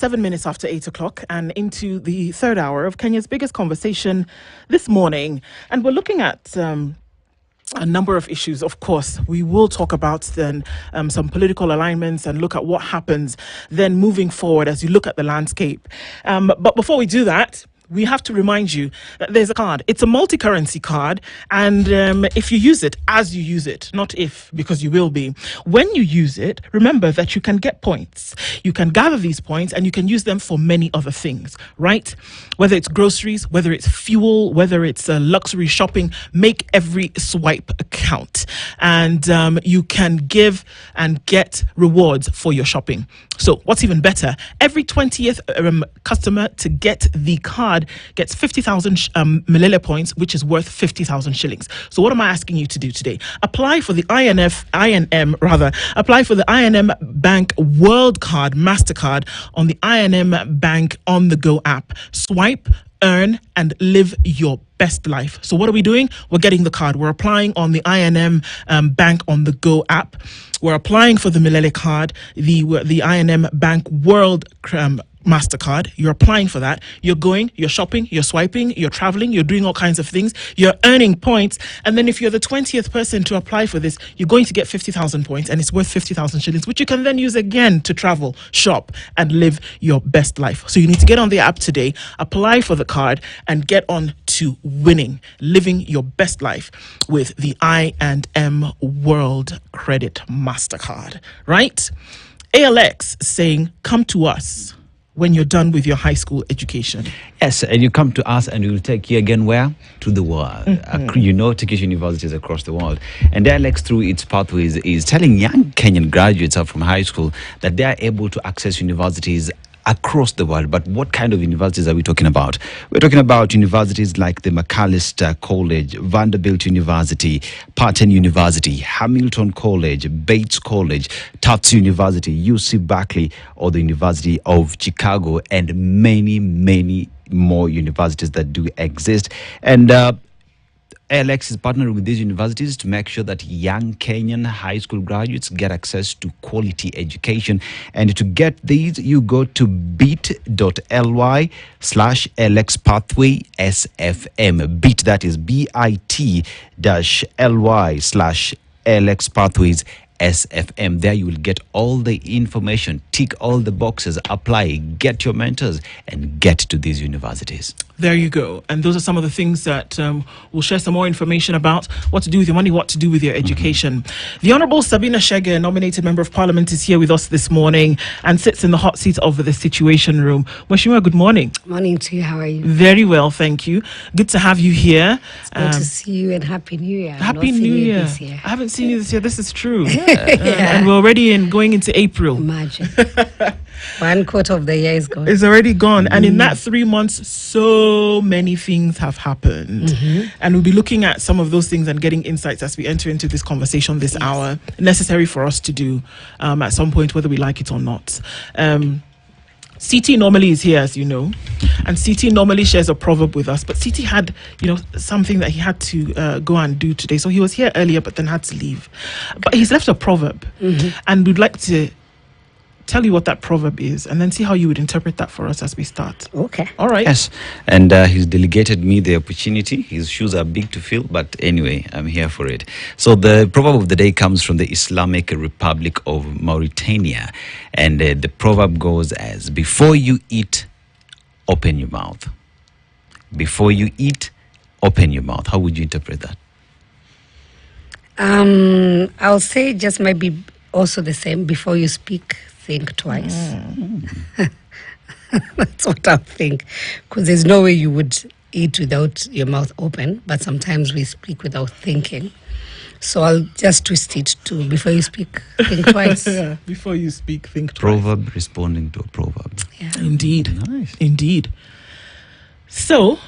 7 minutes after 8 o'clock and into the third hour of Kenya's biggest conversation this morning. And we're looking at a number of issues. Of course, we will talk about then some political alignments and look at what happens then moving forward as you look at the landscape. But before we do that, we have to remind you that there's a card. It's a multi-currency card. And if you use it, as you use it, not if, because you will be, when you use it, remember that you can get points. You can gather these points and you can use them for many other things, right? Whether it's groceries, whether it's fuel, whether it's luxury shopping, make every swipe count. And you can give and get rewards for your shopping. So what's even better, every 20th customer to get the card gets 50,000 Milele points, which is worth 50,000 shillings. So what am I asking you to do today? Apply for the apply for the INM Bank World Card MasterCard on the INM Bank On The Go app. Swipe, earn, and live your best life. So what are we doing? We're getting the card. We're applying on the INM Bank On The Go app. We're applying for the Milele card, the INM Bank World MasterCard. You're applying for that. You're going, you're shopping, you're swiping, you're traveling, you're doing all kinds of things. You're earning points. And then if you're the 20th person to apply for this, you're going to get 50,000 points and it's worth 50,000 shillings, which you can then use again to travel, shop, and live your best life. So you need to get on the app today, apply for the card, and get on to winning, living your best life with the I&M World Credit MasterCard, right? ALX saying, come to us when you're done with your high school education. Yes, and you come to us and we will take you again where? To the world. You know, take you to universities across the world. And ALX, through its pathways, is telling young Kenyan graduates out from high school that they are able to access universities across the world. But what kind of universities are we talking about? We're talking about universities like the McAllister College, Vanderbilt University, Patton University, Hamilton College, Bates College, Tufts University, UC Berkeley, or the University of Chicago, and many, many more universities that do exist. And ALX is partnering with these universities to make sure that young Kenyan high school graduates get access to quality education. And to get these, you go to bit.ly/LX Pathway SFM. Bit, that is bit-ly/LX Pathways SFM. There you will get all the information, tick all the boxes, apply, get your mentors, and get to these universities. There you go. And those are some of the things that we'll share some more information about, what to do with your money, what to do with your education. The Honourable Sabina Chege, nominated Member of Parliament, is here with us this morning and sits in the hot seat of the Situation Room. Mheshimiwa, good morning. Morning to you. How are you? Very well, thank you. Good to have you here. It's good to see you, and Happy New Year. Happy New Year. This year. I haven't seen you this year. This is true. Yeah. And we're already going into April. Imagine. 1/4 of the year is gone. It's already gone. And in that 3 months, so many things have happened. And we'll be looking at some of those things and getting insights as we enter into this conversation this hour, necessary for us to do at some point, whether we like it or not. CT normally is here, as you know, and CT normally shares a proverb with us, but CT had, something that he had to go and do today. So he was here earlier, but then had to leave. But he's left a proverb, and we'd like to tell you what that proverb is, and then see how you would interpret that for us as we start. Okay. All right. Yes, and he's delegated me the opportunity. His shoes are big to fill, but anyway, I'm here for it. So the proverb of the day comes from the Islamic Republic of Mauritania, and the proverb goes as, before you eat, open your mouth. Before you eat, open your mouth. How would you interpret that? I'll say just maybe also the same. Before you speak, think twice. That's what I think. Because there's no way you would eat without your mouth open, but sometimes we speak without thinking. So I'll just twist it to, before you speak, think twice. Before you speak, think twice. Proverb responding to a proverb. Yeah. Indeed. Nice. Indeed. So,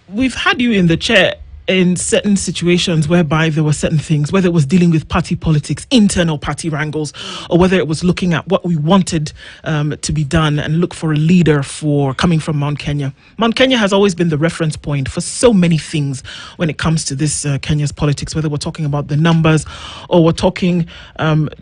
we've had you in the chair in certain situations whereby there were certain things, whether it was dealing with party politics, internal party wrangles, or whether it was looking at what we wanted to be done and look for a leader for coming from Mount Kenya. Mount Kenya has always been the reference point for so many things when it comes to this Kenya's politics, whether we're talking about the numbers or we're talking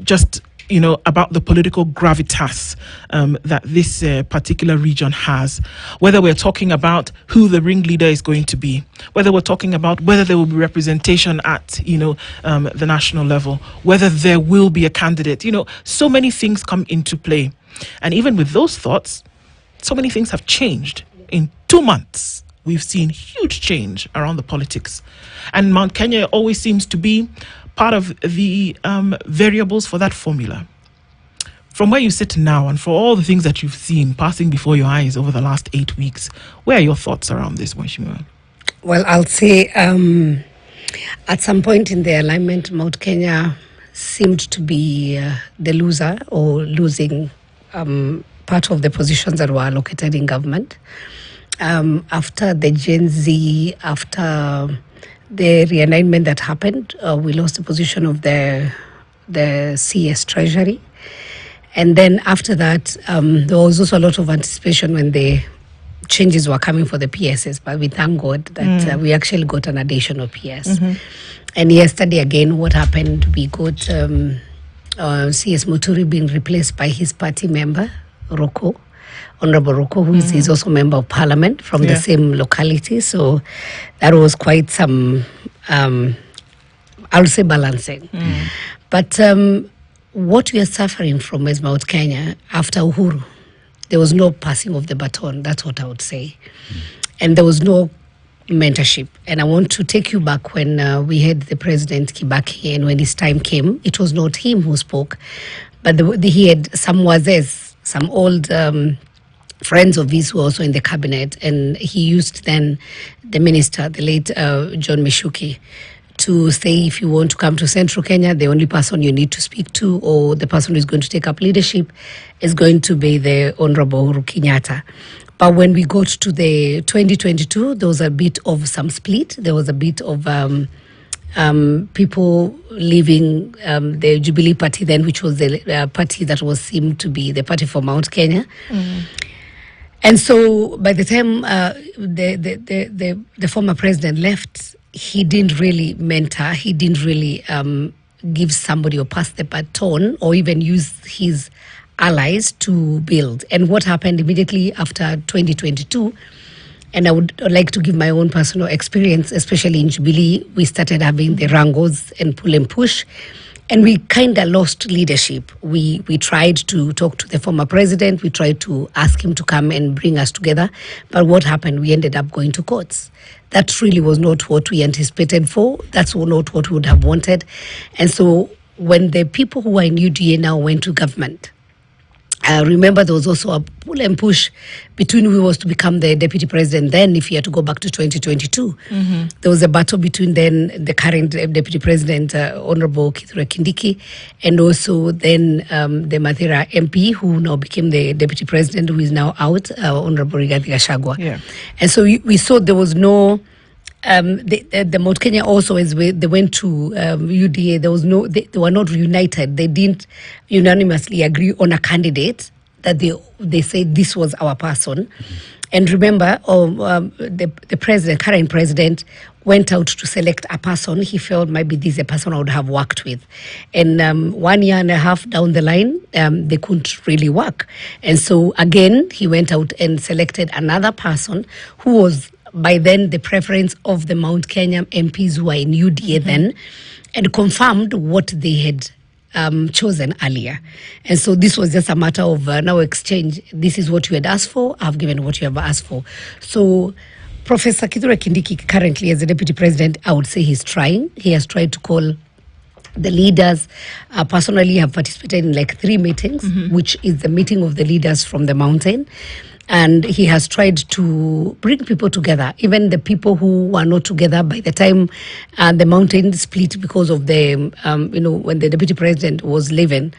just about the political gravitas that this particular region has, whether we're talking about who the ringleader is going to be, whether we're talking about whether there will be representation at, the national level, whether there will be a candidate. So many things come into play. And even with those thoughts, so many things have changed. In 2 months, we've seen huge change around the politics. And Mount Kenya always seems to be part of the variables for that formula. From where you sit now and for all the things that you've seen passing before your eyes over the last 8 weeks, where are your thoughts around this, Mheshimiwa? Well, I'll say at some point in the alignment, Mount Kenya seemed to be the loser or losing part of the positions that were allocated in government. After the Gen Z, after the realignment that happened, we lost the position of the CS Treasury. And then after that, there was also a lot of anticipation when the changes were coming for the PSs, but we thank God that we actually got an additional PS. And yesterday again, what happened, we got CS Muturi being replaced by his party member, Roko, Honorable Ruto, who is also member of parliament from the same locality. So that was quite some, I'll say, balancing. But what we are suffering from is Mount Kenya after Uhuru. There was no passing of the baton. That's what I would say. And there was no mentorship. And I want to take you back when we had the President Kibaki, and when his time came, it was not him who spoke, but he had some wazes, some old friends of his who were also in the cabinet, and he used then the minister, the late John Mishuki, to say, if you want to come to Central Kenya, the only person you need to speak to, or the person who is going to take up leadership, is going to be the Honorable Uhuru Kenyatta. But when we got to the 2022, there was a bit of some split. There was a bit of people leaving the Jubilee Party then, which was the party that was seemed to be the party for Mount Kenya. And so by the time the former president left, he didn't really mentor, he didn't really give somebody or pass the baton or even use his allies to build. And what happened immediately after 2022, and I would like to give my own personal experience, especially in Jubilee, we started having the wrangles and pull and push. And we kind of lost leadership. We tried to talk to the former president. We tried to ask him to come and bring us together. But what happened? We ended up going to courts. That really was not what we anticipated for. That's not what we would have wanted. And so when the people who are in UDA now went to government, remember there was also a pull and push between who was to become the deputy president then, if you had to go back to 2022. There was a battle between then the current deputy president, Honorable Kithure Kindiki, and also then the Mathira MP, who now became the deputy president, who is now out, Honorable Rigathi Gachagua. And so we saw there was no... the Mount Kenya also, as they went to UDA, there was no, they were not reunited. They didn't unanimously agree on a candidate that they said this was our person. And remember, the president, current president, went out to select a person. He felt maybe this is a person I would have worked with. And 1 year and a half down the line, they couldn't really work. And so again, he went out and selected another person who was by then the preference of the Mount Kenya MPs who were in UDA then, and confirmed what they had chosen earlier. And so this was just a matter of now exchange. This is what you had asked for. I've given what you have asked for. So Professor Kithure Kindiki currently as the deputy president, I would say he's trying. He has tried to call the leaders. Personally, have participated in like 3 meetings, which is the meeting of the leaders from the mountain. And he has tried to bring people together, even the people who were not together by the time the mountain split because of the, when the deputy president was leaving.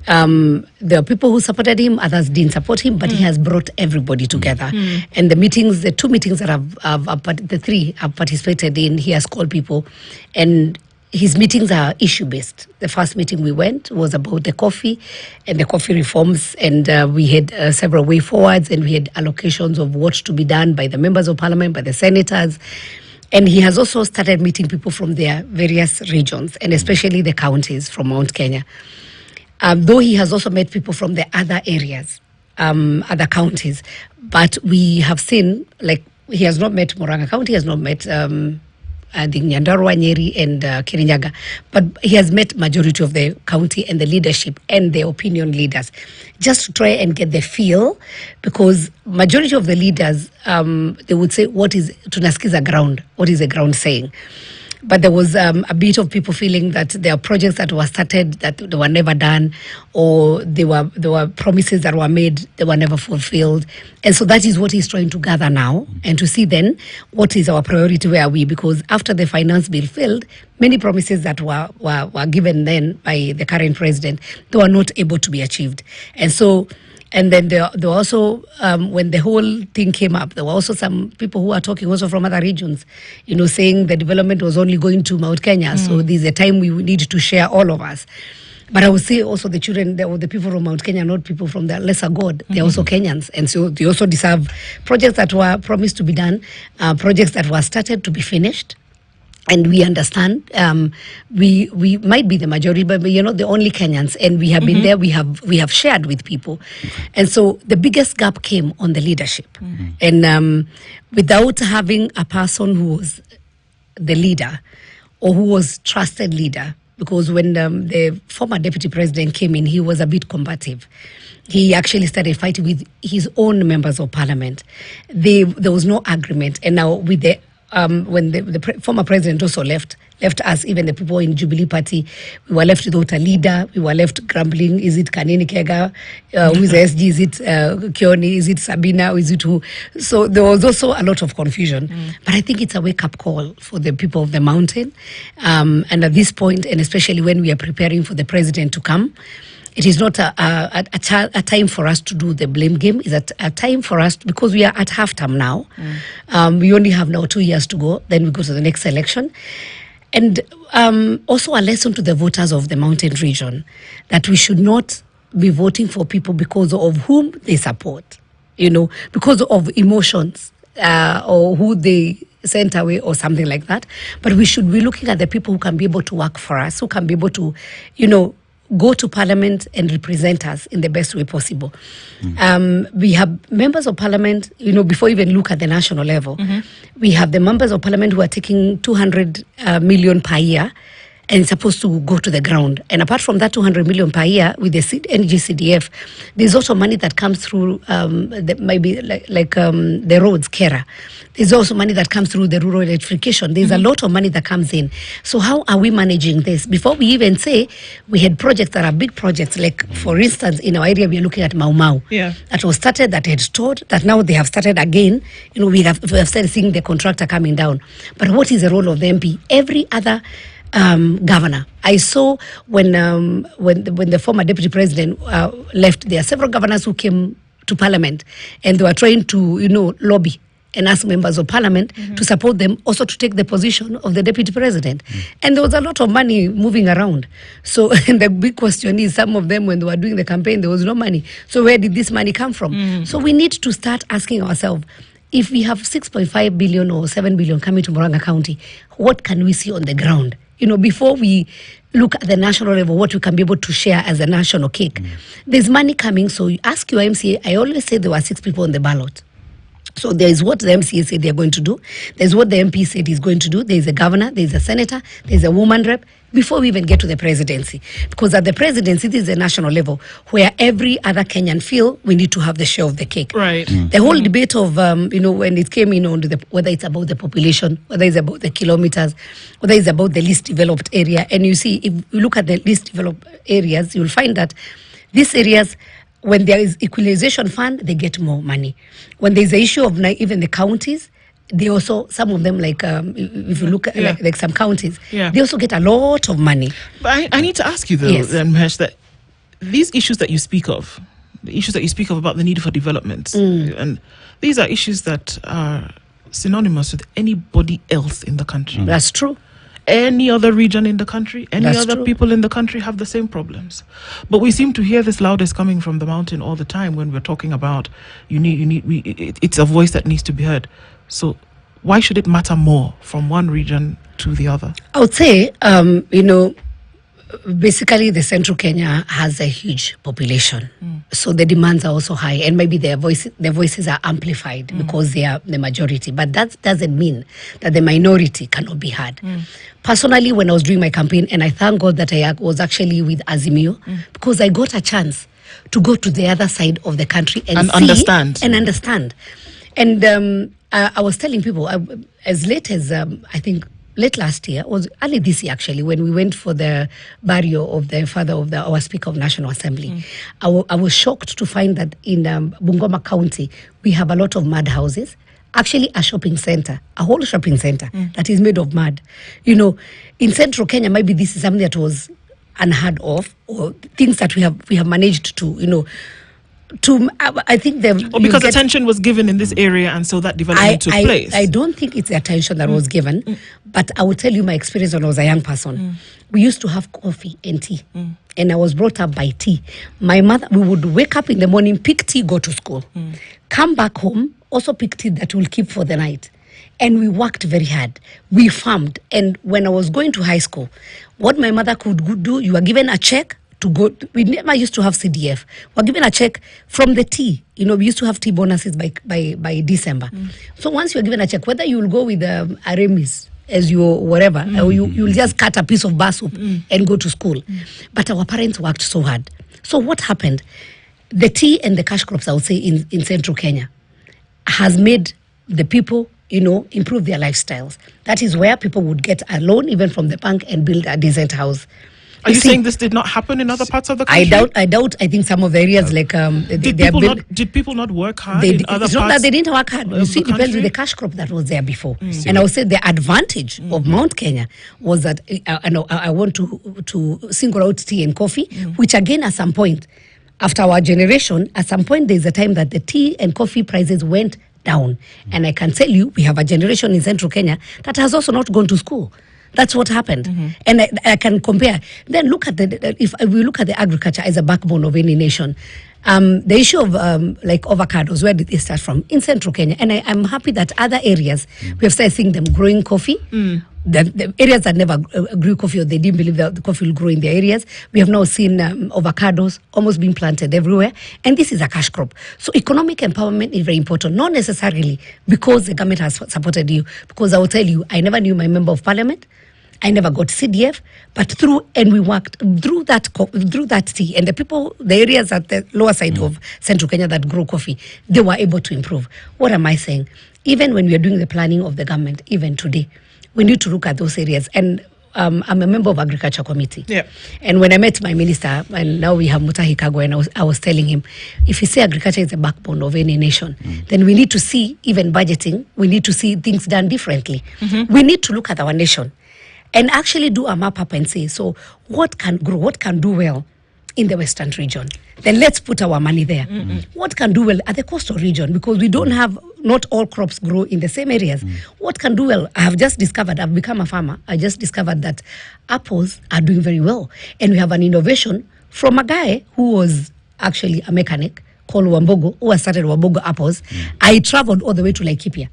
There are people who supported him, others didn't support him, but he has brought everybody together. And the meetings, the 2 meetings that the 3 I've participated in, he has called people, and his meetings are issue-based. The first meeting we went was about the coffee and the coffee reforms, and we had several way forwards, and we had allocations of what to be done by the members of parliament, by the senators. And he has also started meeting people from their various regions, and especially the counties from Mount Kenya. though he has also met people from the other areas, other counties. But we have seen, like, he has not met Murang'a County, he has not met I think Nyandarua, Nyeri and Kirinyaga, but he has met majority of the county and the leadership and the opinion leaders, just to try and get the feel, because majority of the leaders, they would say, what is tunasikiza ground, what is the ground saying? But there was a bit of people feeling that there are projects that were started that they were never done, or there were promises that were made that were never fulfilled. And so that is what he's trying to gather now, and to see then what is our priority, where are we? Because after the finance bill failed, many promises that were given then by the current president, they were not able to be achieved. And so, and then there were also, when the whole thing came up, there were also some people who are talking also from other regions, saying the development was only going to Mount Kenya. So there's a time we need to share, all of us. But I would say also the children, the people from Mount Kenya, not people from the lesser God, they're also Kenyans. And so they also deserve projects that were promised to be done, projects that were started to be finished. And we understand we might be the majority, but the only Kenyans, and we have been there. We have shared with people, and so the biggest gap came on the leadership, and without having a person who was the leader or who was trusted leader, because when the former deputy president came in, he was a bit combative. He actually started fighting with his own members of parliament. There was no agreement, and now with the when the former president also left us, even the people in Jubilee Party, we were left without a leader. We were left grumbling, is it Kanini Kega, who is the SG, is it Kioni, is it Sabina, is it who? So there was also a lot of confusion. But I think it's a wake-up call for the people of the mountain. And at this point, and especially when we are preparing for the president to come, it is not a time for us to do the blame game. It's a time for us, because we are at half-term now. We only have now 2 years to go. Then we go to the next election. And also a lesson to the voters of the mountain region, that we should not be voting for people because of whom they support, because of emotions or who they sent away or something like that. But we should be looking at the people who can be able to work for us, who can be able to, go to parliament and represent us in the best way possible. We have members of parliament, before even look at the national level, we have the members of parliament who are taking 200 million per year, and it's supposed to go to the ground. And apart from that 200 million per year with the energy CDF, there's also money that comes through maybe the roads, Kera. There's also money that comes through the rural electrification. There's a lot of money that comes in. So how are we managing this? Before we even say, we had projects that are big projects, like for instance, in our area, we are looking at Mau Mau. Yeah. That was started, that had stalled, that now they have started again. We have started seeing the contractor coming down. But what is the role of the MP? Every other governor. I saw when the former deputy president left, there are several governors who came to parliament, and they were trying to lobby and ask members of parliament to support them also to take the position of the deputy president. And there was a lot of money moving around. So and the big question is, some of them, when they were doing the campaign, there was no money. So where did this money come from? So we need to start asking ourselves, if we have 6.5 billion or 7 billion coming to Murang'a County, what can we see on the ground? Before we look at the national level, what we can be able to share as a national cake. There's money coming, so you ask your MCA. I always say there were 6 people on the ballot. So there is what the MCA said they're going to do. There's what the MP said he's going to do. There's a governor, there's a senator, there's a woman rep, before we even get to the presidency. Because at the presidency, this is a national level where every other Kenyan feel we need to have the share of the cake. Right. The whole debate of, when it came in on whether it's about the population, whether it's about the kilometers, whether it's about the least developed area. And you see, if you look at the least developed areas, you'll find that these areas, when there is equalization fund, they get more money. When there's an issue of even the counties, they also, some of them, like if you look at like some counties, they also get a lot of money. But I need to ask you though, then, Mahesh, that these issues that you speak of, the issues that you speak of about the need for development, and these are issues that are synonymous with anybody else in the country. That's true. Any other region in the country, people in the country have the same problems. But we seem to hear this loudest coming from the mountain all the time when we're talking about it's a voice that needs to be heard. So why should it matter more from one region to the other? I would say, Basically, the central Kenya has a huge population, so the demands are also high, and maybe their voices are amplified because they are the majority. But that doesn't mean that the minority cannot be heard. Personally, when I was doing my campaign, and I thank God that I was actually with Azimio, because I got a chance to go to the other side of the country and see understand. And I was telling people as late as I think late last year, was early this year actually, when we went for the burial of the father of our Speaker of National Assembly. I was shocked to find that in Bungoma County, we have a lot of mud houses. Actually, a shopping center, a whole shopping center that is made of mud. You know, in central Kenya, maybe this is something that was unheard of, or things that we have managed to, you know, I think because attention was given in this area, and so that development took place. I don't think it's the attention that was given, but I will tell you my experience when I was a young person. We used to have coffee and tea, and I was brought up by tea. My mother, we would wake up in the morning, pick tea, go to school, come back home, also pick tea that we'll keep for the night. And we worked very hard. We farmed. And when I was going to high school, what my mother could do, you were given a check to go. We never used to have CDF. We were given a check from the tea. You know, we used to have tea bonuses by December. So once you were given a check, whether you will go with Aremis as your whatever, or you'll just cut a piece of bar soup and go to school. But our parents worked so hard. So what happened? The tea and the cash crops, I would say, in central Kenya has made the people, you know, improve their lifestyles. That is where people would get a loan even from the bank and build a decent house. Are you saying this did not happen in other parts of the country? I doubt. I think some of the areas like did people not work hard in other parts? It's not that they didn't work hard. You see, it depends on the cash crop that was there before. And I would say the advantage of Mount Kenya was that I want to single out tea and coffee, which again at some point, after our generation, at some point there's a time that the tea and coffee prices went down. And I can tell you, we have a generation in central Kenya that has also not gone to school. That's what happened. And I can compare. Then look at if we look at the agriculture as a backbone of any nation, the issue of like avocados, where did they start from? In central Kenya. And I'm happy that other areas, we have started seeing them growing coffee. The areas that never grew coffee, or they didn't believe that the coffee will grow in their areas, we have now seen avocados almost being planted everywhere. And this is a cash crop. So economic empowerment is very important, not necessarily because the government has supported you. Because I will tell you, I never knew my member of parliament. I never got CDF, but we worked through that tea, and the people, the areas at the lower side of central Kenya that grow coffee, they were able to improve. What am I saying? Even when we are doing the planning of the government, even today, we need to look at those areas. And I'm a member of Agriculture Committee. Yeah. And when I met my minister, and now we have Mutahi Kagwe, and I was telling him, if you say agriculture is the backbone of any nation, then we need to see, even budgeting, we need to see things done differently. We need to look at our nation and actually do a map up and say, so what can grow, what can do well in the Western region? Then let's put our money there. What can do well at the coastal region? Because we don't have, not all crops grow in the same areas. What can do well? I have just discovered, I've become a farmer, I just discovered that apples are doing very well. And we have an innovation from a guy who was actually a mechanic called Wambogo, who has started Wambogo apples. I traveled all the way to Laikipia.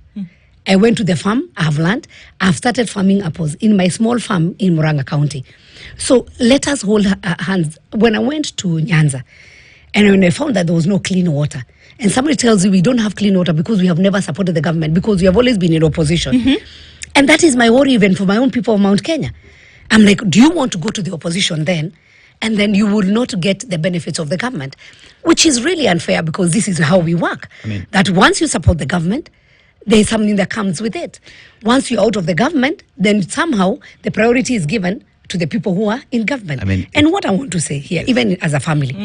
I went to the farm, I have learned, I've started farming apples in my small farm in Murang'a County. So let us hold hands. When I went to Nyanza, and when I found that there was no clean water, and somebody tells you we don't have clean water because we have never supported the government, because we have always been in opposition. And that is my worry even for my own people of Mount Kenya. I'm like, do you want to go to the opposition then? And then you will not get the benefits of the government, which is really unfair, because this is how we work. That once you support the government, there is something that comes with it. Once you're out of the government, then somehow the priority is given to the people who are in government. And what I want to say here, even as a family,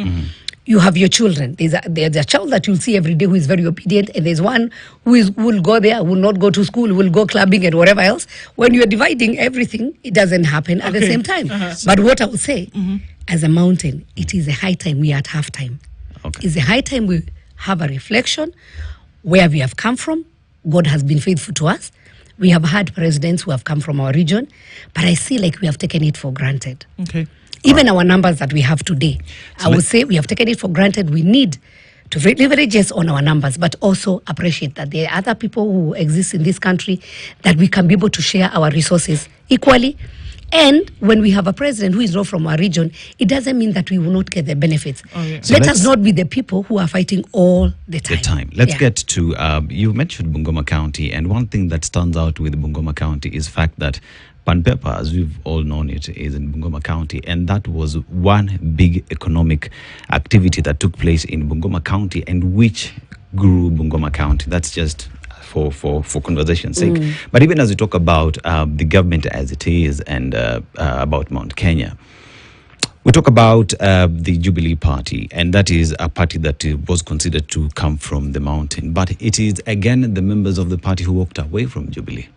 you have your children. There's a child that you'll see every day who is very obedient, and there's one who will go there, will not go to school, will go clubbing and whatever else. When you're dividing everything, it doesn't happen at the same time. But what I would say, as a mountain, it is a high time we are at halftime. It's a high time we have a reflection where we have come from. God has been faithful to us. We have had presidents who have come from our region, but I see like we have taken it for granted. Even our numbers that we have today, I would say we have taken it for granted. We need to leverage yes on our numbers, but also appreciate that there are other people who exist in this country, that we can be able to share our resources equally. And when we have a president who is not from our region, it doesn't mean that we will not get the benefits. So Let us not be the people who are fighting all the time. Let's get to, you mentioned Bungoma County, and one thing that stands out with Bungoma County is the fact that Pan Pepper, as we've all known it, is in Bungoma County, and that was one big economic activity that took place in Bungoma County and which grew Bungoma County. That's just for conversation's sake. But even as we talk about the government as it is and about Mount Kenya, we talk about the Jubilee Party, and that is a party that was considered to come from the mountain. But it is, again, the members of the party who walked away from Jubilee.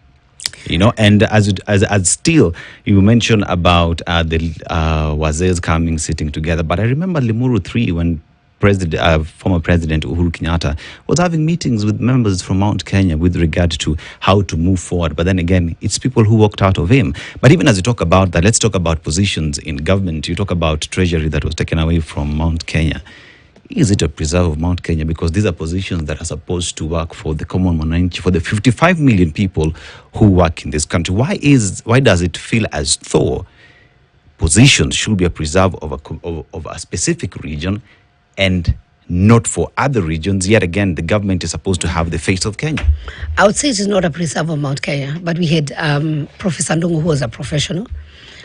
You know, and as still, you mentioned about the Wazés coming, sitting together. But I remember Limuru 3 when former President Uhuru Kenyatta was having meetings with members from Mount Kenya with regard to how to move forward. But then again, it's people who walked out of him. But even as you talk about that, let's talk about positions in government. You talk about treasury that was taken away from Mount Kenya. Is it a preserve of Mount Kenya? Because these are positions that are supposed to work for the common man, for the 55 million people who work in this country. Why does it feel as though positions should be a preserve of a specific region and not for other regions? Yet again, the government is supposed to have the face of Kenya. I would say it is not a preserve of Mount Kenya, but we had Professor Ndungu, who was a professional,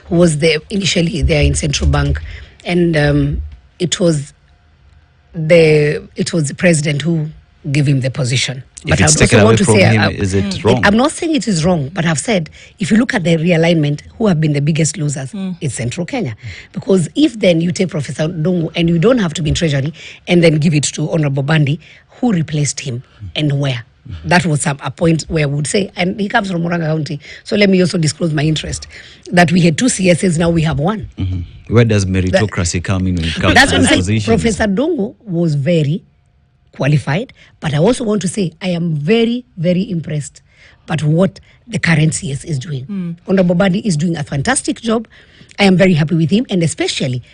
who was initially there in Central Bank, and it was the president who gave him the position. If it's taken away from him, is it wrong? I'm not saying it is wrong, but I've said, if you look at the realignment, who have been the biggest losers? It's Central Kenya. Because if then you take Professor Ndungu and you don't have to be in Treasury and then give it to Honorable Bandi, who replaced him and where? That was a point where I would say, and he comes from Murang'a County, so let me also disclose my interest, that we had 2 CSs, now we have 1. Where does meritocracy come in when it comes That's to what I'm saying. positions? Professor Ndungu was very qualified, but I also want to say I am very, very impressed by what the current CS is doing. Honorable Bandi is doing a fantastic job. I am very happy with him, and especially,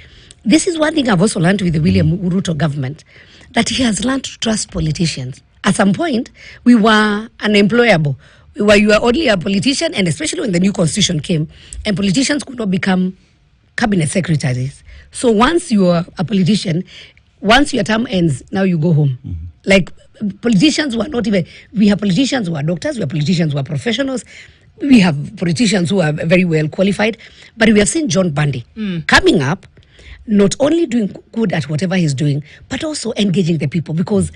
this is one thing I've also learned with the William Ruto government, that he has learned to trust politicians. At some point, we were unemployable. You were only a politician, and especially when the new constitution came, and politicians could not become cabinet secretaries. So once you are a politician, once your term ends, now you go home. Like politicians who are not even, we have politicians who are doctors, we have politicians who are professionals, we have politicians who are very well qualified, but we have seen John Bandi coming up, not only doing good at whatever he's doing, but also engaging the people, because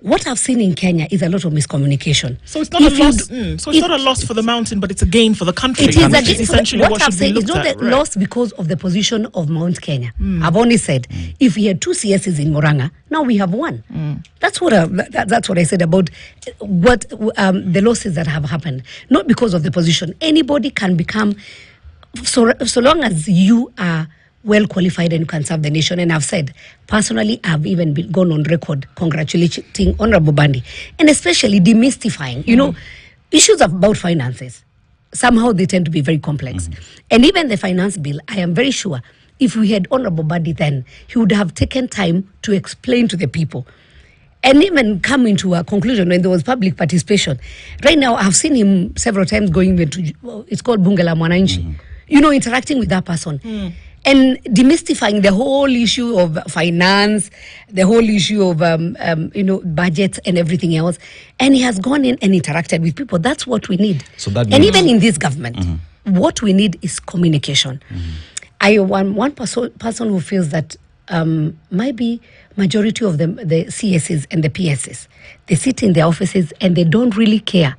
what I've seen in Kenya is a lot of miscommunication. So it's not a loss. So it's not a loss for the mountain, but it's a gain for the country. It is which is essentially what I've should be said. It's looked not at, a loss because of the position of Mount Kenya. I've only said if we had 2 CSs in Murang'a, now we have 1. That's what I said about what the losses that have happened. Not because of the position. Anybody can become, so long as you are well qualified and you can serve the nation. And I've said, personally, I've even gone on record congratulating Honorable Bandi, and especially demystifying, issues about finances. Somehow they tend to be very complex. And even the finance bill, I am very sure, if we had Honorable Bandi then, he would have taken time to explain to the people and even come into a conclusion when there was public participation. Right now, I've seen him several times going into, it's called Bunge la Mwananchi, interacting with that person. And demystifying the whole issue of finance, the whole issue of budgets and everything else, and he has gone in and interacted with people. That's what we need. So that and even in this government, what we need is communication. I am one person who feels that maybe majority of them, the CSs and the PSs, they sit in their offices and they don't really care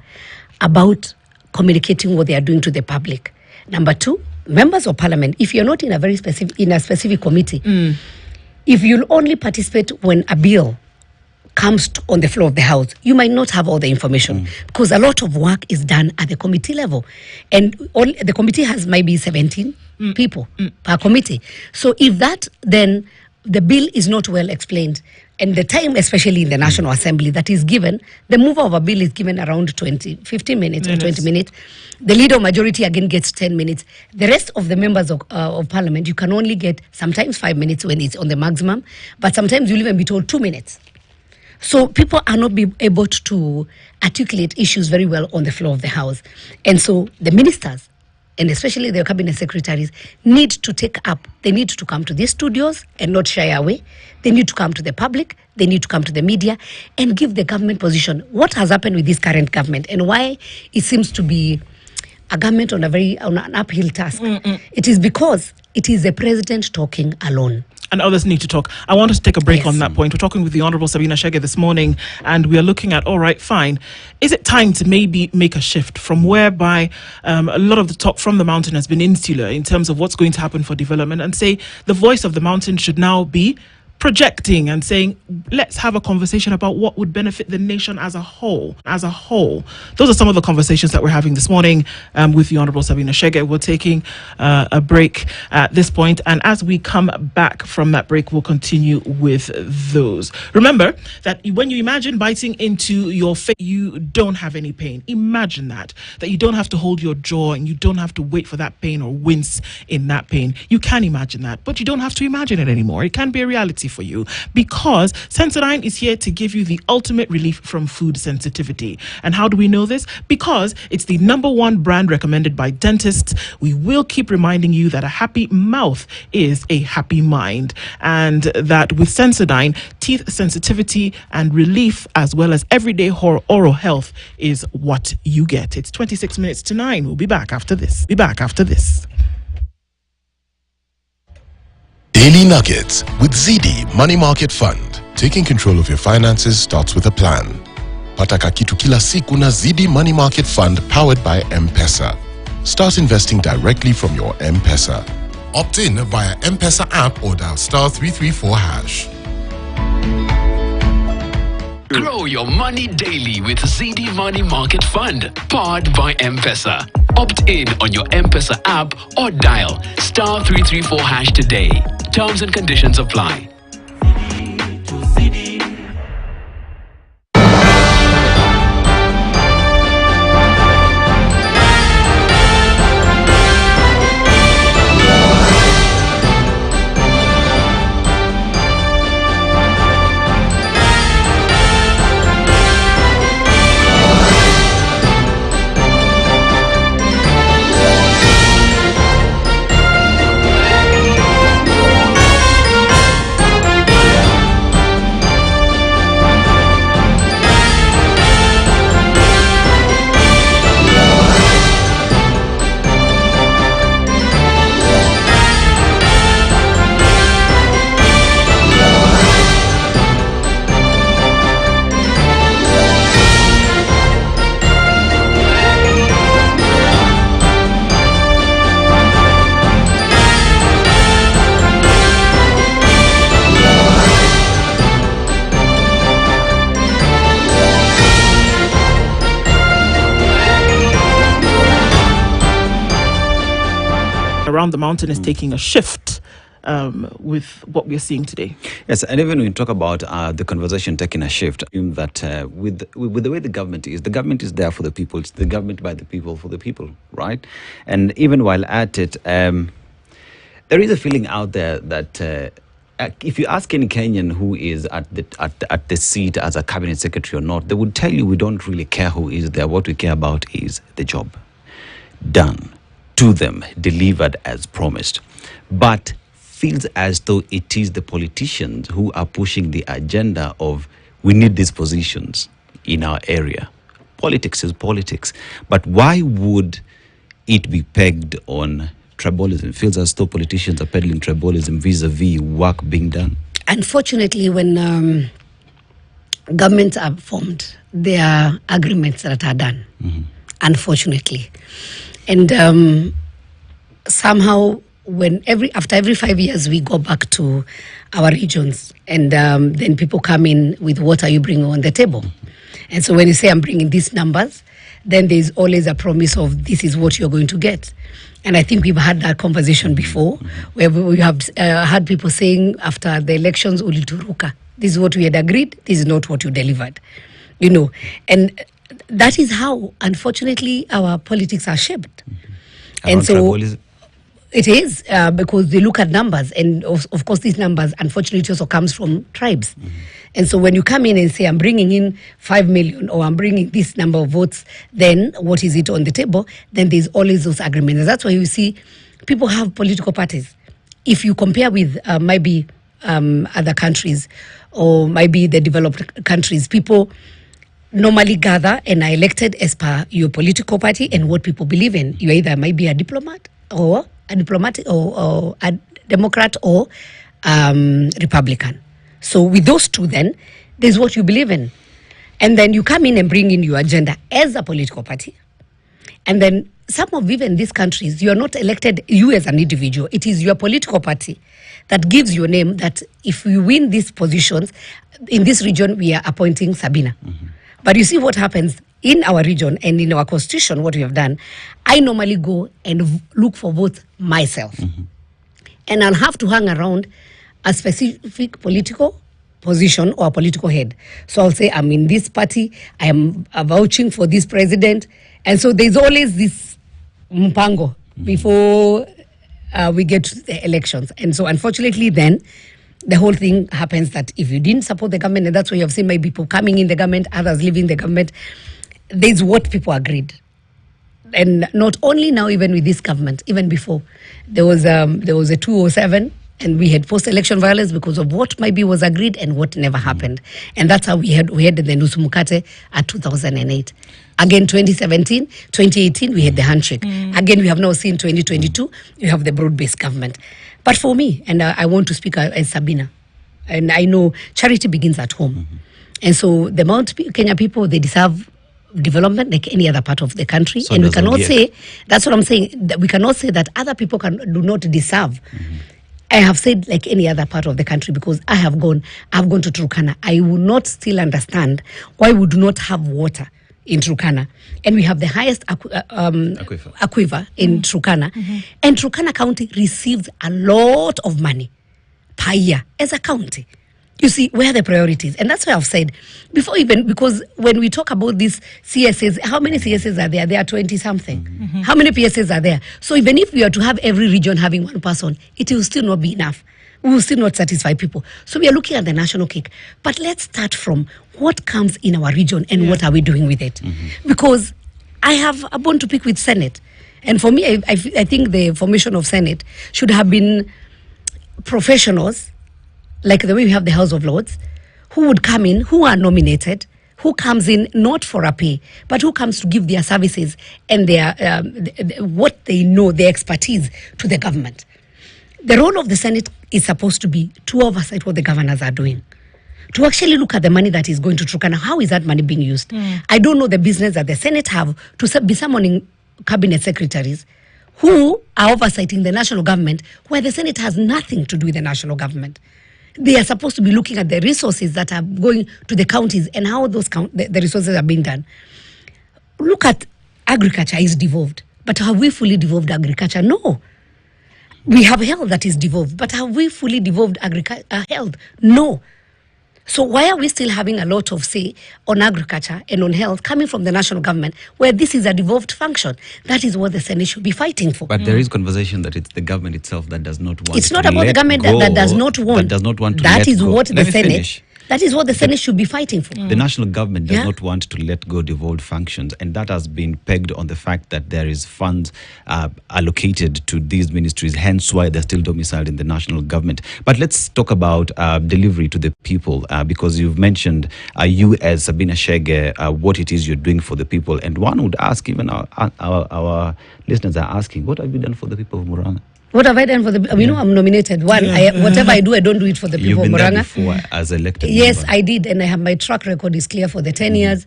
about communicating what they are doing to the public. Number 2. Members of parliament, if you're not in a specific committee, if you'll only participate when a bill comes on the floor of the house, you might not have all the information because a lot of work is done at the committee level, and the committee has maybe 17 people per committee. So if that, then the bill is not well explained, and the time, especially in the National Assembly, that is given, the mover of a bill is given around 15 minutes or 20 minutes. The leader of majority again gets 10 minutes. The rest of the members of parliament, you can only get sometimes 5 minutes when it's on the maximum, but sometimes you'll even be told 2 minutes. So people are not able to articulate issues very well on the floor of the House. And so the ministers, and especially their cabinet secretaries, need to take up. They need to come to these studios and not shy away. They need to come to the public. They need to come to the media and give the government position. What has happened with this current government and why it seems to be a government on an uphill task? It is because it is the president talking alone. And others need to talk. I want us to take a break on that point. We're talking with the Honourable Sabina Chege this morning, and we are looking at, all right, fine. Is it time to maybe make a shift from whereby a lot of the talk from the mountain has been insular in terms of what's going to happen for development, and say the voice of the mountain should now be projecting and saying, let's have a conversation about what would benefit the nation as a whole. As a whole. Those are some of the conversations that we're having this morning with the Honourable Sabina Chege. We're taking a break at this point, and as we come back from that break, we'll continue with those. Remember that when you imagine biting into your face, you don't have any pain. Imagine that you don't have to hold your jaw and you don't have to wait for that pain or wince in that pain. You can imagine that, but you don't have to imagine it anymore. It can be a reality for you, because Sensodyne is here to give you the ultimate relief from food sensitivity. And how do we know this? Because it's the #1 brand recommended by dentists. We will keep reminding you that a happy mouth is a happy mind, and that with Sensodyne, teeth sensitivity and relief as well as everyday oral health is what you get. It's 26 minutes to 9. We'll be back after this. Daily Nuggets with ZD Money Market Fund. Taking control of your finances starts with a plan. Pata kakitu kila siku na ZD Money Market Fund powered by M-Pesa. Start investing directly from your M-Pesa. Opt in via M-Pesa app or dial *334#. Grow your money daily with ZD Money Market Fund, powered by M-Pesa. Opt in on your M-Pesa app or dial *334# today. Terms and conditions apply. Around the mountain is taking a shift with what we're seeing today. Yes, and even when we talk about the conversation taking a shift, in that with the way the government is there for the people. It's the government by the people for the people, right? And even while at it, there is a feeling out there that if you ask any Kenyan who is at the seat as a cabinet secretary or not, they would tell you we don't really care who is there. What we care about is the job done to them, delivered as promised. But feels as though it is the politicians who are pushing the agenda of we need these positions in our area. Politics is politics. But why would it be pegged on tribalism? Feels as though politicians are peddling tribalism vis-a-vis work being done. Unfortunately, when governments are formed, there are agreements that are done, unfortunately. And somehow, after every 5 years, we go back to our regions, and then people come in with what are you bringing on the table? And so when you say I'm bringing these numbers, then there's always a promise of this is what you're going to get. And I think we've had that conversation before, where we have had people saying after the elections, ulituruka, this is what we had agreed, this is not what you delivered. And that is how, unfortunately, our politics are shaped. And so, It is because they look at numbers, and of course these numbers unfortunately also comes from tribes. And so when you come in and say I'm bringing in 5 million or I'm bringing this number of votes, then what is it on the table? Then there's always those agreements. And that's why you see people have political parties. If you compare with maybe other countries or maybe the developed countries, people normally gather and are elected as per your political party and what people believe in. You either might be a diplomat or a Democrat or Republican. So with those two, then there's what you believe in, and then you come in and bring in your agenda as a political party, and then some of even these countries, you are not elected you as an individual. It is your political party that gives your name. That if we win these positions in this region, we are appointing Sabina. But you see what happens in our region and in our constitution, what we have done, I normally go and look for votes myself. And I'll have to hang around a specific political position or a political head. So I'll say, I'm in this party, I am vouching for this president. And so there's always this mpango before we get to the elections. And so unfortunately then, the whole thing happens that if you didn't support the government, and that's why you have seen my people coming in the government, others leaving the government, there's what people agreed. And not only now, even with this government, even before, there was a 207, and we had post-election violence because of what maybe was agreed and what never happened. And that's how we had the Nusu Mkate at 2008. Again, 2017, 2018, we had the handshake. Again, we have now seen 2022, you have the broad-based government. But for me, and I want to speak as Sabina, and I know charity begins at home. And so the Mount Kenya people, they deserve development like any other part of the country. So and we cannot say, that's what I'm saying, that we cannot say that other people do not deserve. I have said like any other part of the country because I've gone to Turkana. I will not still understand why we do not have water in Turkana. And we have the highest aquifer in Turkana. And Turkana County receives a lot of money per year as a county. You see, where are the priorities? And that's why I've said, before even, because when we talk about these CSAs, how many CSAs are there? There are 20-something. How many PSAs are there? So even if we are to have every region having one person, it will still not be enough. We will still not satisfy people. So we are looking at the national cake. But let's start from what comes in our region and what are we doing with it? Because I have a bone to pick with Senate. And for me, I think the formation of Senate should have been professionals, like the way we have the House of Lords, who would come in, who are nominated, who comes in not for a pay, but who comes to give their services and their what they know, their expertise to the government. The role of the Senate is supposed to be to oversight what the governors are doing, to actually look at the money that is going to Turkana. How is that money being used? I don't know the business that the Senate have to be summoning cabinet secretaries who are oversighting the national government, where the Senate has nothing to do with the national government. They are supposed to be looking at the resources that are going to the counties and how those the resources are being done. Look at agriculture is devolved, but have we fully devolved agriculture? No. We have health that is devolved, but have we fully devolved health? No. So why are we still having a lot of say on agriculture and on health coming from the national government, where this is a devolved function? That is what the Senate should be fighting for. But there is conversation that it's the government itself that does not want. It's not about the government that does not want. That does not want to That let is go. what the Let me Senate. finish. That is what the Senate should be fighting for. The national government does not want to let go devolved functions, and that has been pegged on the fact that there is funds allocated to these ministries, hence why they're still domiciled in the national government. But let's talk about delivery to the people, because you've mentioned you as Sabina Chege, what it is you're doing for the people. And one would ask, even our listeners are asking, what have you done for the people of Murang'a? What have I done for the? I'm nominated. Whatever I do don't do it for the people You've of been there Murang'a. before as elected. Yes, member. I did, and I have my track record is clear for the 10 years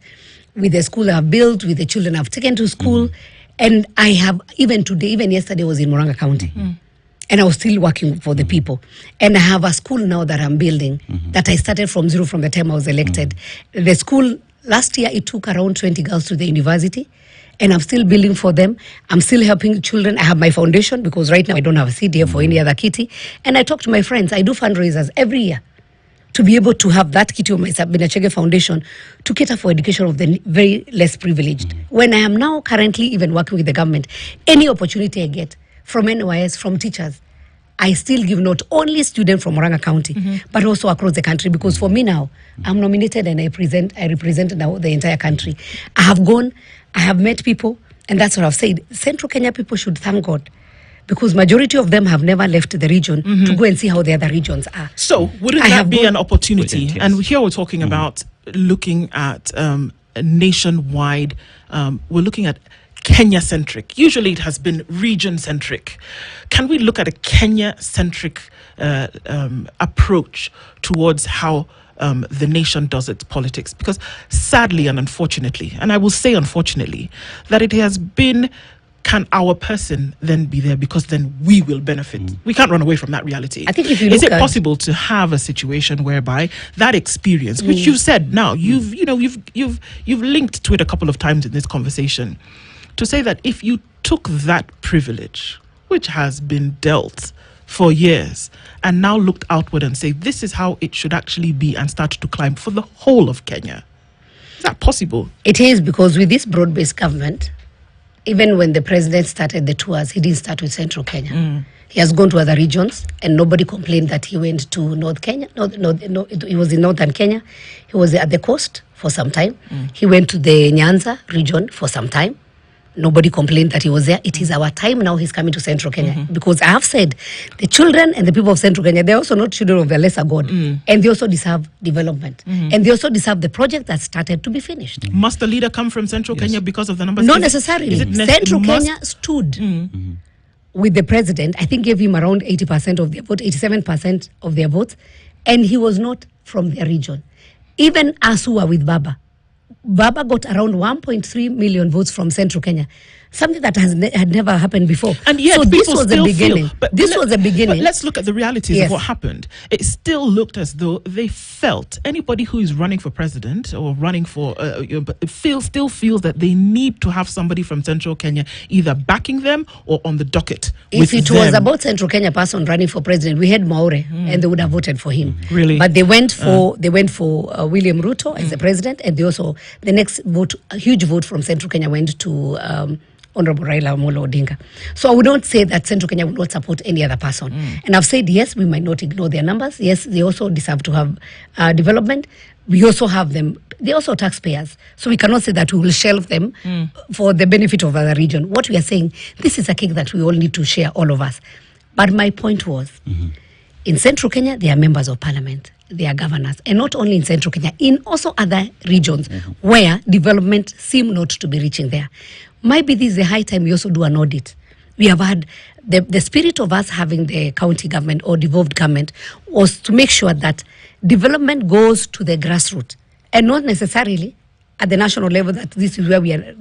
with the school I've built, with the children I've taken to school, and I have even today, even yesterday, was in Murang'a County, and I was still working for the people. And I have a school now that I'm building that I started from zero from the time I was elected. The school last year it took around 20 girls to the university. And I'm still building for them. I'm still helping children. I have my foundation because right now I don't have a CDF for any other kitty. And I talk to my friends. I do fundraisers every year to be able to have that kitty of my Sabina Chege Foundation to cater for education of the very less privileged. When I am now currently even working with the government, any opportunity I get from NYS, from teachers. I still give not only students from Oranga County, but also across the country. Because for me now, I'm nominated and I represent now the entire country. I have gone, I have met people, and that's what I've said. Central Kenya people should thank God, because majority of them have never left the region to go and see how the other regions are. So wouldn't that be an opportunity? Yes. And here we're talking about looking at nationwide, we're looking at Kenya-centric. Usually it has been region-centric. Can we look at a Kenya-centric approach towards how the nation does its politics? Because sadly and unfortunately, and I will say unfortunately, that it has been, can our person then be there because then we will benefit? We can't run away from that reality. I think if you is it possible to have a situation whereby that experience, which you've said now, you've linked to it a couple of times in this conversation, to say that if you took that privilege, which has been dealt for years, and now looked outward and say, this is how it should actually be, and start to climb for the whole of Kenya. Is that possible? It is, because with this broad-based government, even when the president started the tours, he didn't start with Central Kenya. He has gone to other regions, and nobody complained that he went to North Kenya. He was in Northern Kenya. He was at the coast for some time. He went to the Nyanza region for some time. Nobody complained that he was there. It is our time now. He's coming to Central Kenya. Because I have said, the children and the people of Central Kenya, they're also not children of the lesser God. And they also deserve development. And they also deserve the project that started to be finished. Must the leader come from Central Kenya because of the numbers? Not necessarily. Central Kenya stood with the president. I think gave him around 80% of their vote, 87% of their votes. And he was not from their region. Even us who are with Baba got around 1.3 million votes from Central Kenya, something that had never happened before. And yet, so this was the beginning. This was the beginning. But let's look at the realities of what happened. It still looked as though they felt, anybody who is running for president or running for, still feels that they need to have somebody from Central Kenya either backing them or on the docket. If it was about Central Kenya person running for president, we had Maure, and they would have voted for him. Really? But they went for William Ruto as the president, and they also, the next vote, a huge vote from Central Kenya went to Honorable Raila Amolo Odinga. So I would not say that Central Kenya would not support any other person. And I've said, yes, we might not ignore their numbers. Yes, they also deserve to have development. We also have them. They're also taxpayers. So we cannot say that we will shelve them for the benefit of other region. What we are saying, this is a cake that we all need to share, all of us. But my point was, in Central Kenya, they are members of parliament. They are governors. And not only in Central Kenya, in also other regions where development seem not to be reaching there. Maybe this is a high time we also do an audit. We have had the spirit of us having the county government or devolved government was to make sure that development goes to the grassroots and not necessarily at the national level, that this is where we are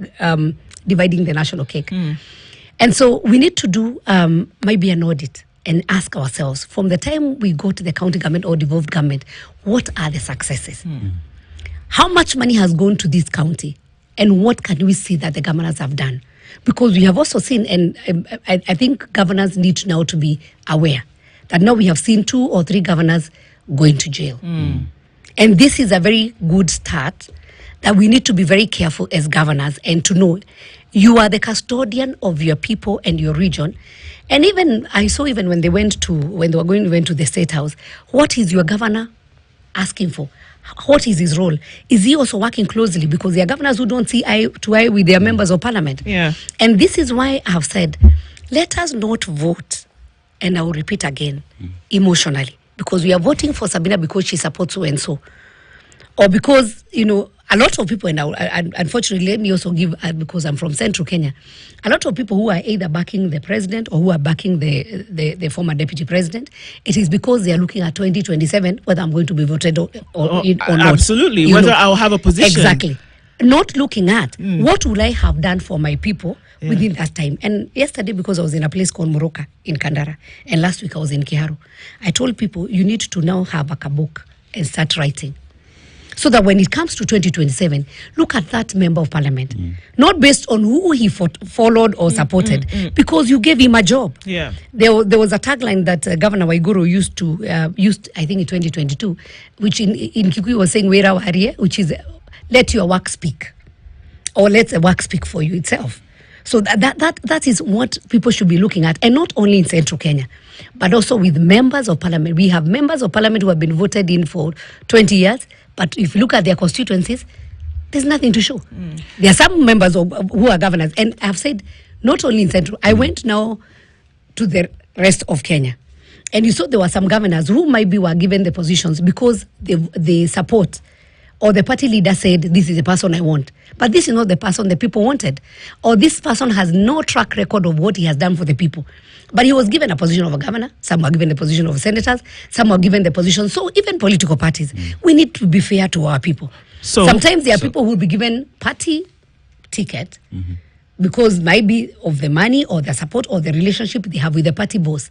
dividing the national cake. And so we need to do maybe an audit and ask ourselves, from the time we go to the county government or devolved government, what are the successes? How much money has gone to this county? And what can we see that the governors have done? Because we have also seen, and I think governors need now to be aware, that now we have seen 2 or 3 governors going to jail. And this is a very good start, that we need to be very careful as governors and to know you are the custodian of your people and your region. And even, I saw even when they went to the State House, what is your governor asking for? What is his role? Is he also working closely? Because there are governors who don't see eye to eye with their members of parliament. And this is why I have said, let us not vote, and I will repeat again, emotionally. Because we are voting for Sabina because she supports so and so. Or because, a lot of people, and unfortunately, let me also give, because I'm from Central Kenya, a lot of people who are either backing the president or who are backing the former deputy president, it is because they are looking at 2027, whether I'm going to be voted or not. Absolutely, whether I'll have a position. Exactly. Not looking at what will I have done for my people within that time. And yesterday, because I was in a place called Moroka in Kandara, and last week I was in Kiharu, I told people, you need to now have a book and start writing. So that when it comes to 2027, look at that member of parliament, not based on who he followed or supported, because you gave him a job. There was a tagline that Governor Waiguru used, I think in 2022, which in Kikuyu was saying, "Wera warie," which is, let your work speak, or let the work speak for you itself. So that is what people should be looking at, and not only in Central Kenya, but also with members of parliament. We have members of parliament who have been voted in for 20 years, but if you look at their constituencies, there's nothing to show. There are some members who are governors, and I've said not only in Central. I went now to the rest of Kenya, and you saw there were some governors who were given the positions because they support, or the party leader said, this is the person I want. But this is not the person the people wanted. Or this person has no track record of what he has done for the people. But he was given a position of a governor. Some were given the position of senators. Some were given the position. So even political parties, we need to be fair to our people. So sometimes there are people who will be given party ticket because maybe of the money or the support or the relationship they have with the party boss,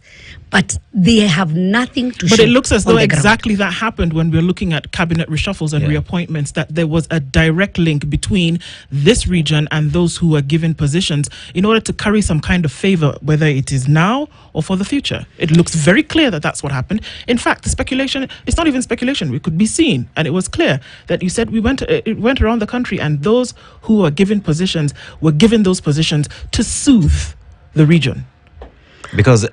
but they have nothing to show. But it looks as though exactly that happened when we're looking at cabinet reshuffles and reappointments, that there was a direct link between this region and those who were given positions in order to carry some kind of favor, whether it is now or for the future. It looks very clear that that's what happened. In fact, the speculation, it's not even speculation, we could be seen, and it was clear that you said it went around the country, and those who were given positions were given those positions to soothe the region. Because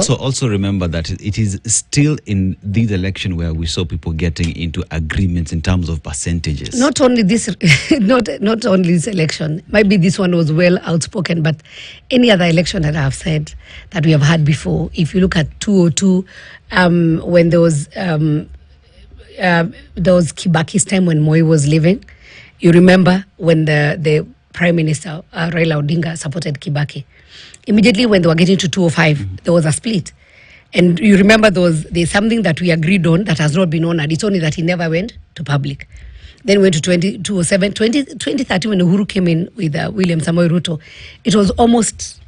also remember that it is still in this election where we saw people getting into agreements in terms of percentages. Not only this, not only this election. Maybe this one was well outspoken, but any other election that I have said that we have had before. If you look at 2002, when there was Kibaki's time when Moi was living, you remember when the Prime Minister Raila Odinga supported Kibaki. Immediately when they were getting to 205, there was a split. And you remember there's something that we agreed on that has not been honored. It's only that he never went to public. Then went to 2007, 2013 when Uhuru came in with William Samoei Ruto. It was almost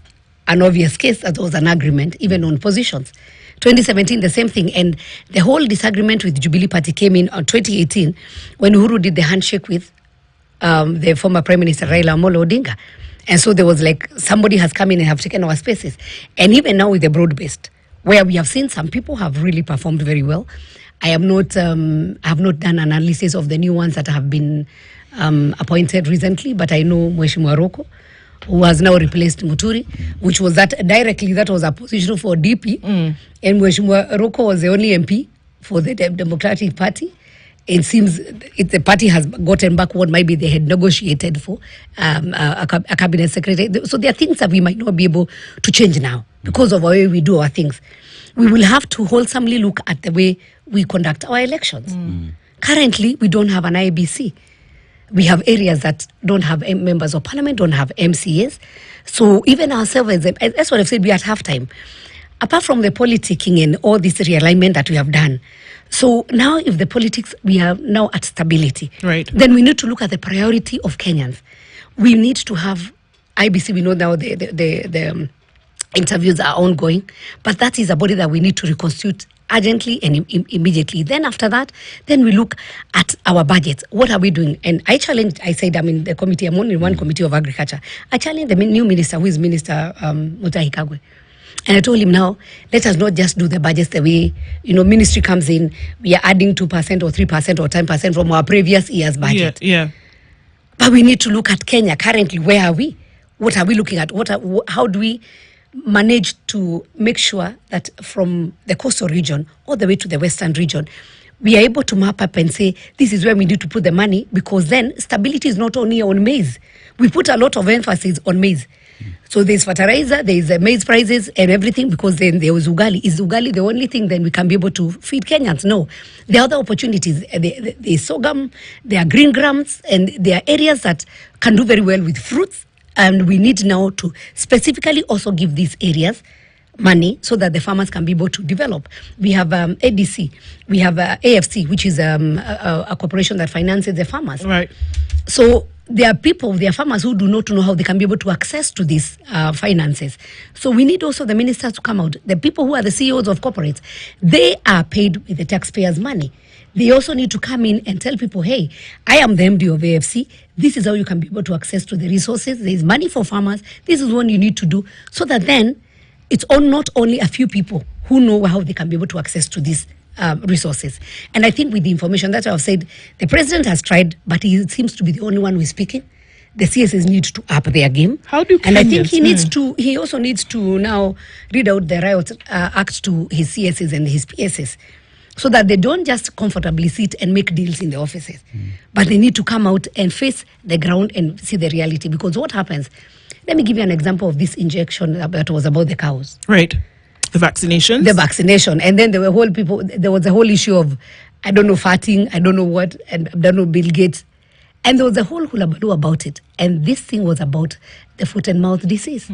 an obvious case that there was an agreement, even on positions. 2017, the same thing. And the whole disagreement with Jubilee Party came in on 2018 when Uhuru did the handshake with the former Prime Minister Raila Amolo Odinga. And so there was like, somebody has come in and have taken our spaces. And even now with the broad-based, where we have seen some people have really performed very well. I have not done analysis of the new ones that have been appointed recently, but I know Mheshimiwa Roko, who has now replaced Muturi, which was that was a position for DP. And Mheshimiwa Roko was the only MP for the Democratic Party. It seems the party has gotten back what maybe they had negotiated for a cabinet secretary. So there are things that we might not be able to change now because of the way we do our things. We will have to wholesomely look at the way we conduct our elections. Currently, we don't have an IBC. We have areas that don't have members of parliament, don't have MCAs. So even ourselves, that's what I've said, we are at halftime. Apart from the politicking and all this realignment that we have done, so now if the politics, we are now at stability, right, then we need to look at the priority of Kenyans. We need to have IBC. We know now the interviews are ongoing, but that is a body that we need to reconstitute urgently and immediately. Then after that, then we look at our budgets. What are we doing? And I said I'm in the committee, I'm only in one committee of agriculture. I challenged the new minister, who is Minister Mutahi Kagwe. And I told him now, let us not just do the budgets the way, ministry comes in, we are adding 2% or 3% or 10% from our previous year's budget. Yeah. But we need to look at Kenya currently. Where are we? What are we looking at? How do we manage to make sure that from the coastal region all the way to the western region, we are able to map up and say, this is where we need to put the money, because then stability is not only on maize. We put a lot of emphasis on maize. So there's fertilizer, there's maize prices and everything, because then there was ugali. Is ugali the only thing then we can be able to feed Kenyans? No. There are other opportunities. There's sorghum, there are green grams, and there are areas that can do very well with fruits. And we need now to specifically also give these areas money so that the farmers can be able to develop. We have ADC, we have AFC, which is a corporation that finances the farmers. Right. So there are farmers who do not know how they can be able to access to these finances. So we need also the ministers to come out. The people who are the CEOs of corporates, they are paid with the taxpayers' money. They also need to come in and tell people, hey, I am the MD of AFC. This is how you can be able to access to the resources. There is money for farmers. This is what you need to do, so that then it's not only a few people who know how they can be able to access to these resources. And I think with the information that I've said, the president has tried, but he seems to be the only one who is speaking. the CSs need to up their game. How do And I think Kenyans- he needs to. He also needs to now read out the riot act to his CSs and his PSs, so that they don't just comfortably sit and make deals in the offices, but they need to come out and face the ground and see the reality. Because what happens? Let me give you an example of this injection that was about the cows. Right. The vaccinations. The vaccination, and then there were whole people. There was a whole issue of, I don't know, farting, I don't know what, and I don't know, Bill Gates, and there was a whole hullabaloo about it. And this thing was about the foot and mouth disease.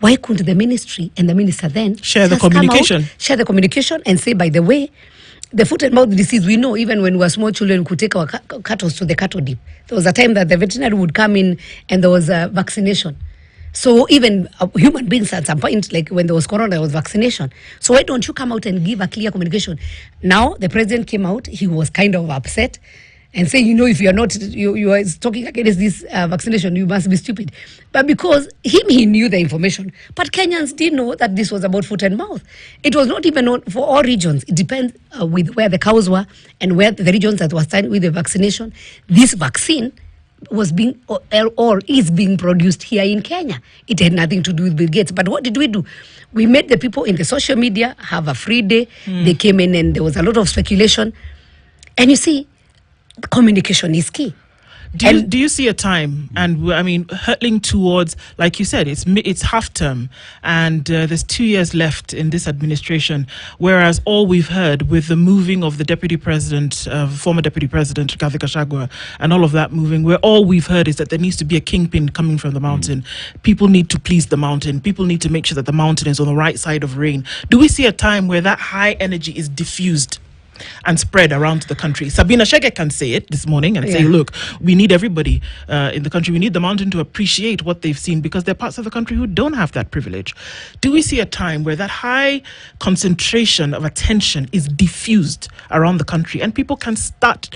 Why couldn't the ministry and the minister then Share the just come out, communication. share the communication, and say, by the way, the foot and mouth disease, we know even when we were small children, we could take our cattle to the cattle dip. There was a time that the veterinary would come in and there was a vaccination. So even human beings at some point, like when there was corona, there was vaccination. So why don't you come out and give a clear communication? Now the president came out, he was kind of upset and saying, if you are not, you are talking against this vaccination, you must be stupid. But because he knew the information. But Kenyans did know that this was about foot and mouth. It was not even known for all regions. It depends with where the cows were and where the regions that were starting with the vaccination. This vaccine was being or is being produced here in Kenya. It had nothing to do with Bill Gates. But what did we do? We made the people in the social media have a free day. They came in and there was a lot of speculation. And you see, communication is key. Do you see a time, and I mean, hurtling towards, like you said, it's half term, and there's 2 years left in this administration, whereas all we've heard with the moving of the deputy president, former deputy president, Rigathi Gachagua, and all of that moving, where all we've heard is that there needs to be a kingpin coming from the mountain. People need to please the mountain. People need to make sure that the mountain is on the right side of rain. Do we see a time where that high energy is diffused and spread around the country? Sabina Chege can say it this morning and say, look, we need everybody in the country. We need the mountain to appreciate what they've seen, because there are parts of the country who don't have that privilege. Do we see a time where that high concentration of attention is diffused around the country and people can start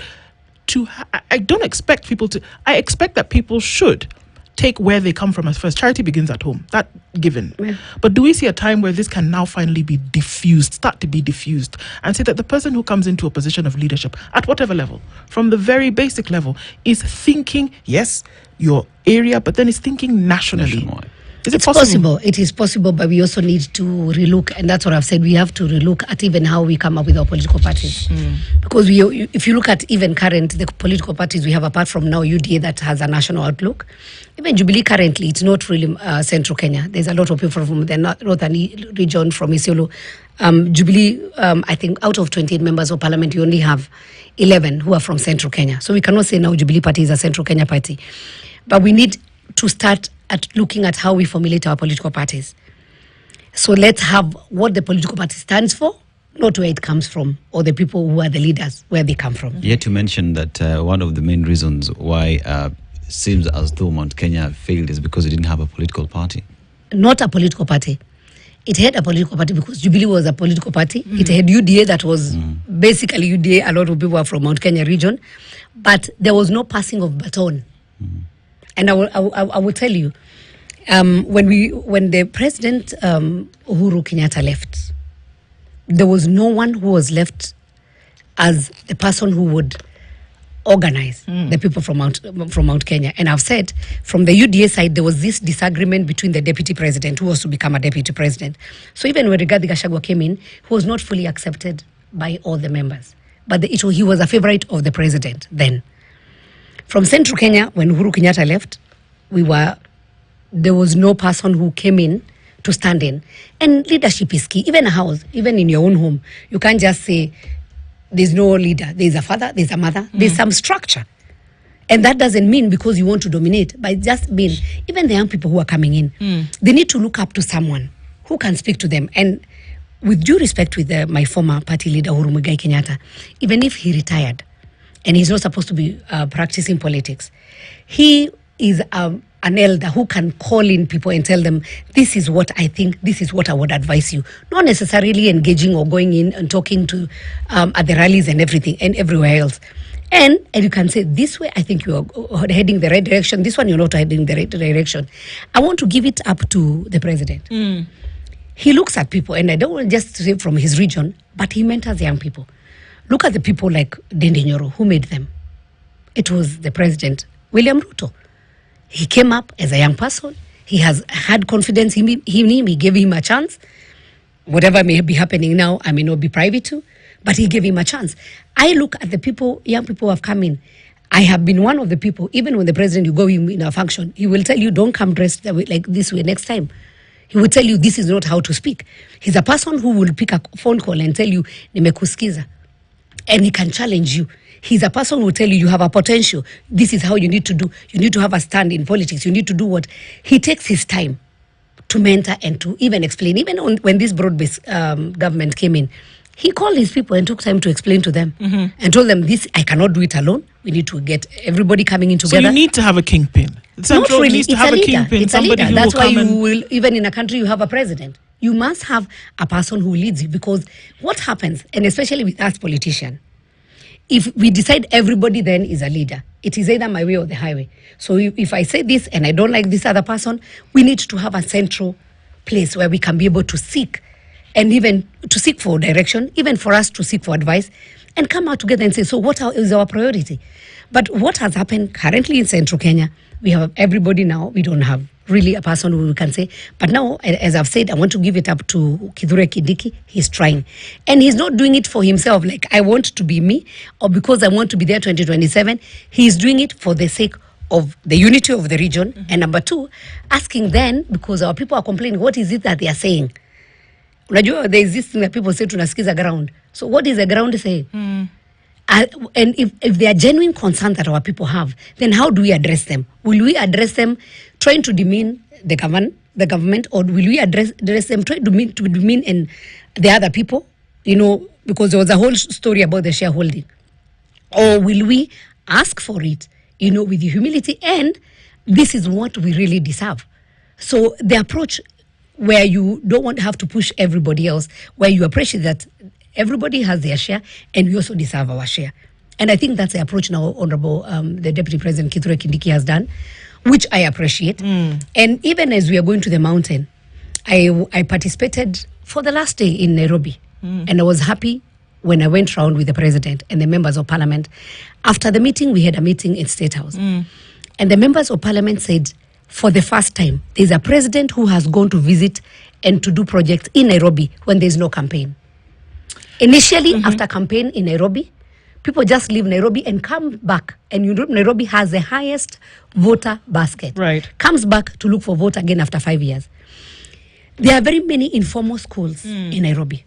to... I don't expect people to... I expect that people should take where they come from as first. Charity begins at home. That given. Yeah. But do we see a time where this can now finally be diffused, start to be diffused, and say that the person who comes into a position of leadership at whatever level, from the very basic level, is thinking, yes, your area, but then is thinking nationally? Is it possible? It is possible, but we also need to relook, and that's what I've said. We have to relook at even how we come up with our political parties. Because if you look at even the political parties we have, apart from now UDA that has a national outlook, even Jubilee currently, it's not really central Kenya. There's a lot of people from the northern region, from Isiolo. Jubilee, I think out of 28 members of parliament, you only have 11 who are from central Kenya. So we cannot say now Jubilee party is a central Kenya party. But we need to start at looking at how we formulate our political parties. So let's have what the political party stands for, not where it comes from, or the people who are the leaders, where they come from. Yet to mention that one of the main reasons why it seems as though Mount Kenya failed is because it didn't have a political party. Not a political party. It had a political party because Jubilee was a political party. It had UDA that was basically UDA. A lot of people are from Mount Kenya region. But there was no passing of baton. And I will tell you, when the President Uhuru Kenyatta left, there was no one who was left as the person who would organize the people from Mount Kenya. And I've said, from the UDA side, there was this disagreement between the deputy president, who was to become a deputy president. So even when Rigathi Gachagua came in, he was not fully accepted by all the members. But he was a favorite of the president then. From Central Kenya, when Uhuru Kenyatta left, there was no person who came in to stand in. And leadership is key. Even a house, even in your own home, you can't just say, there's no leader. There's a father, there's a mother, there's some structure. And that doesn't mean because you want to dominate, but it just means even the young people who are coming in, they need to look up to someone who can speak to them. And with due respect with my former party leader, Uhuru Muigai Kenyatta, even if he retired, and he's not supposed to be practicing politics, he is an elder who can call in people and tell them, this is what I think, this is what I would advise you. Not necessarily engaging or going in and talking to at the rallies and everything and everywhere else. And you can say, this way I think you are heading the right direction, this one you're not heading the right direction. I want to give it up to the president. He looks at people, and I don't want just to say from his region, but he mentors young people. Look at the people like Dende Nyoro, who made them. It was the president, William Ruto. He came up as a young person. He has had confidence in him. He gave him a chance. Whatever may be happening now, I may not be privy to, but he gave him a chance. I look at the people, young people who have come in. I have been one of the people, even when the president, you go in a function, he will tell you, don't come dressed like this way next time. He will tell you, this is not how to speak. He's a person who will pick a phone call and tell you, nimekusikiza. And he can challenge you. He's a person who will tell you, you have a potential. This is how you need to do. You need to have a stand in politics. You need to do what. He takes his time to mentor and to even explain. Even when this broad-based government came in, he called his people and took time to explain to them and told them, this, I cannot do it alone. We need to get everybody coming in together. So you need to have a kingpin. Not really. Needs to have a kingpin. It's somebody a leader. who That's will why come you will, even in a country, you have a president. You must have a person who leads you, because what happens, and especially with us politicians, if we decide everybody then is a leader, it is either my way or the highway. So if I say this and I don't like this other person, we need to have a central place where we can be able to seek, and even to seek for direction, even for us to seek for advice, and come out together and say, so what is our priority? But what has happened currently in Central Kenya, we have everybody now, we don't have really a person who we can say, but now, as I've said, I want to give it up to Kithure Kindiki. He's trying. And he's not doing it for himself, like I want to be me, or because I want to be there 2027. He's doing it for the sake of the unity of the region. And number two, asking then, because our people are complaining, what is it that they are saying? Unajua, there is this thing that people say, tunasikiza ground. So what is the ground saying? And if there are genuine concerns that our people have, then how do we address them? Will we address them trying to demean the government, or will we address them trying to demean and the other people? You know, because there was a whole story about the shareholding. Or will we ask for it, you know, with humility, and this is what we really deserve? So the approach where you don't want to have to push everybody else, where you appreciate that everybody has their share and we also deserve our share. And I think that's the approach now Honorable the Deputy President Kithure Kindiki has done, which I appreciate. And even as we are going to the mountain, I participated for the last day in Nairobi. And I was happy when I went round with the President and the members of Parliament. After the meeting, we had a meeting in State House. And the members of Parliament said, for the first time, there's a president who has gone to visit and to do projects in Nairobi when there's no campaign. Initially, after campaign in Nairobi, people just leave Nairobi and come back. And you know, Nairobi has the highest voter basket. Right. Comes back to look for vote again after 5 years. There are very many informal schools in Nairobi.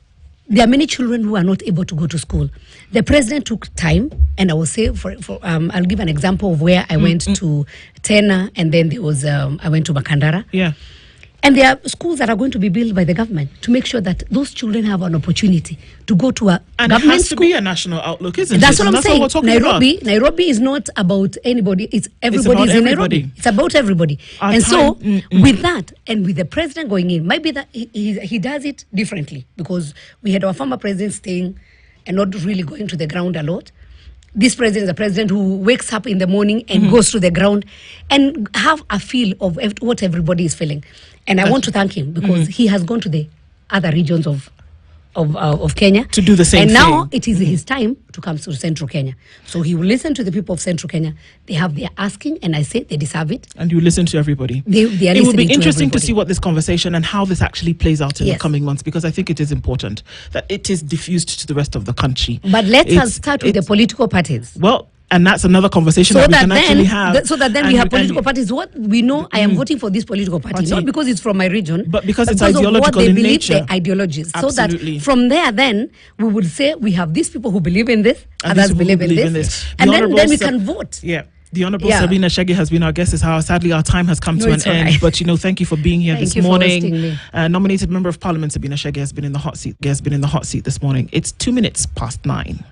There are many children who are not able to go to school. The president took time, and I will say, I'll give an example of where I went to Tena, and then there was, I went to Makandara. Yeah. And there are schools that are going to be built by the government to make sure that those children have an opportunity to go to a And government it has to school. be a national outlook, isn't That's it? what I'm saying. What we're talking about. Nairobi is not about anybody. It's everybody's in everybody. Nairobi. It's about everybody. Our and so time- with that, and with the president going in, maybe that he does it differently, because we had our former president staying and not really going to the ground a lot. This president is a president who wakes up in the morning and goes to the ground and have a feel of what everybody is feeling. And I want to thank him, because he has gone to the other regions of Kenya To do the same and now thing. it is his time to come to Central Kenya. So he will listen to the people of Central Kenya. They have their asking, and I say they deserve it. And you listen to everybody. They are It will be listening to interesting to everybody. see what this conversation and how this actually plays out in the Yes. coming months, because I think it is important that it is diffused to the rest of the country. But let us It's- start with the it's- political parties. Well, and that's another conversation that we can actually have. So that then we have political parties. What we know, I am voting for this political party, not because it's from my region, But because it's of what ideological they in believe, nature. their ideologies. Absolutely. So that from there, then we would say we have these people who believe in this, And these others people who believe in this, The and then Honourable we Sa- can vote. Yeah. The Honourable Yeah. Sabina Chege has been our guest. Sadly, our time has come No, to an it's all end. right. But, thank you for being here Thank this you for morning. hosting me. Nominated Member of Parliament Sabina Chege has been in the hot seat. This morning. It's 2 minutes past 9.